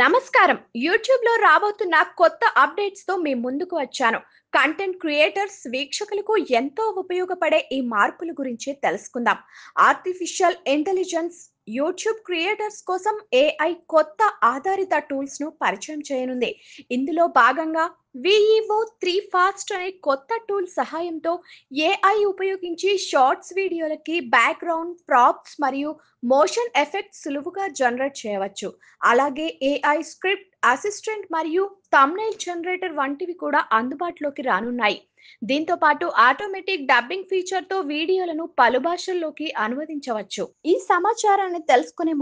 నమస్కారం. యూట్యూబ్‌లో రాబోతున్న కొత్త అప్‌డేట్స్‌తో మీ ముందుకు వచ్చాను. కంటెంట్ క్రియేటర్స్ వీక్షకులకు ఎంతో ఉపయోగపడే ఈ మార్పుల గురించి తెలుసుకుందాం. ఆర్టిఫిషియల్ ఇంటెలిజెన్స్ యూట్యూబ్ క్రియేటర్స్ కోసం ఏఐ కొత్త ఆధారిత టూల్స్‌ను పరిచయం చేయనుంది. ఇందులో భాగంగా వీఈఓ 3 ఫాస్ట్ అనే కొత్త టూల్ సహాయంతో ఏఐ ఉపయోగించి షార్ట్స్ వీడియోలకి బ్యాక్‌గ్రౌండ్, ప్రాప్స్ మరియు మోషన్ ఎఫెక్ట్స్ సులువుగా జనరేట్ చేయవచ్చు. అలాగే ఏఐ స్క్రిప్ట్ అసిస్టెంట్ మరియు థంబ్‌నెయిల్ జనరేటర్ వంటివి కూడా అందుబాటులోకి రానున్నాయి. దీంతో పాటు ఆటోమేటిక్ డబ్బింగ్ ఫీచర్‌తో వీడియోలను పలు భాషల్లోకి అనువదించవచ్చు. ఈ సమాచారాన్ని తెలుసుకునే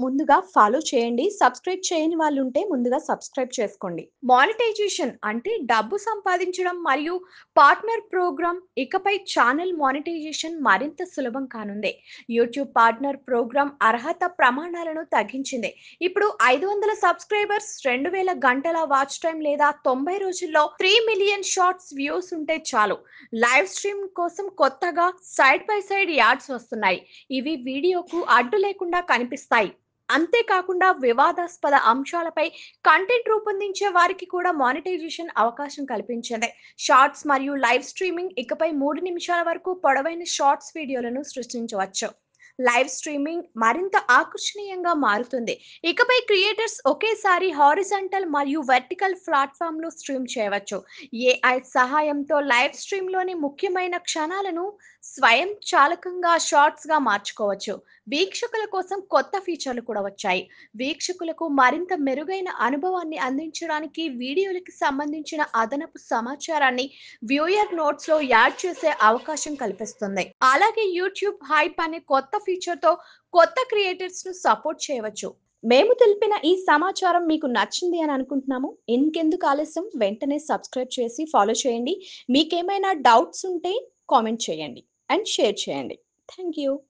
ముందుగా ఫాలో చేయండి. సబ్స్క్రైబ్ చేయని వాళ్ళుంటే ముందుగా సబ్స్క్రైబ్ చేసుకోండి. మానిటైజేషన్ అంటే డబ్బు సంపాదించడం మరియు పార్ట్నర్ ప్రోగ్రామ్ ఇకపై ఛానల్ మానిటైజేషన్ మరింత సులభం కానుంది. యూట్యూబ్ పార్ట్నర్ ప్రోగ్రామ్ అర్హత ప్రమాణాలను తగ్గించింది. ఇప్పుడు 500 సబ్స్క్రైబర్స్, 2000 గంటల వాచ్ టైం లేదా 90 రోజుల్లో 3 మిలియన్ షార్ట్స్ వ్యూస్ ఉంటే చాలు. లైవ్ స్ట్రీమ్ కోసం కొత్తగా సైడ్ బై సైడ్ యాడ్స్ వస్తున్నాయి. ఇవి వీడియోకు అడ్డు లేకుండా కనిపిస్తాయి. అంతేకాకుండా వివాదాస్పద అంశాలపై కంటెంట్ రూపొందించే వారికి కూడా మానిటైజేషన్ అవకాశం కల్పించింది. షార్ట్స్ మరియు లైవ్ స్ట్రీమింగ్ ఇకపై 3 నిమిషాల వరకు పొడవైన షార్ట్స్ వీడియోలను సృష్టించవచ్చు. లైవ్ స్ట్రీమింగ్ మరింత ఆకర్షణీయంగా మారుతుంది. ఇకపై క్రియేటర్స్ ఒకేసారి హారిజాంటల్ మరియు వర్టికల్ ప్లాట్‌ఫామ్‌లో స్ట్రీమ్ చేయవచ్చు. ఏఐ సహాయంతో లైవ్ స్ట్రీమ్‌లోని ముఖ్యమైన క్షణాలను స్వయంచాలకంగా షార్ట్స్‌గా మార్చుకోవచ్చు. వీక్షకుల కోసం కొత్త ఫీచర్లు కూడా వచ్చాయి. వీక్షకులకు మరింత మెరుగైన అనుభవాన్ని అందించడానికి వీడియోలకి సంబంధించిన అదనపు సమాచారాన్ని వ్యూయర్ నోట్స్‌లో యాడ్ చేసే అవకాశం కల్పిస్తుంది. అలాగే యూట్యూబ్ హైప్ అనే కొత్త ఫీచర్‌తో కొత్త క్రియేటర్స్‌ను సపోర్ట్ చేయవచ్చు. మేము తెలిపిన ఈ సమాచారం మీకు నచ్చింది అని అనుకుంటున్నాము. ఇంకెందుకు ఆలస్యం, వెంటనే సబ్స్క్రైబ్ చేసి ఫాలో చేయండి. మీకేమైనా డౌట్స్ ఉంటే కామెంట్ చేయండి అండ్ షేర్ చేయండి. Thank you.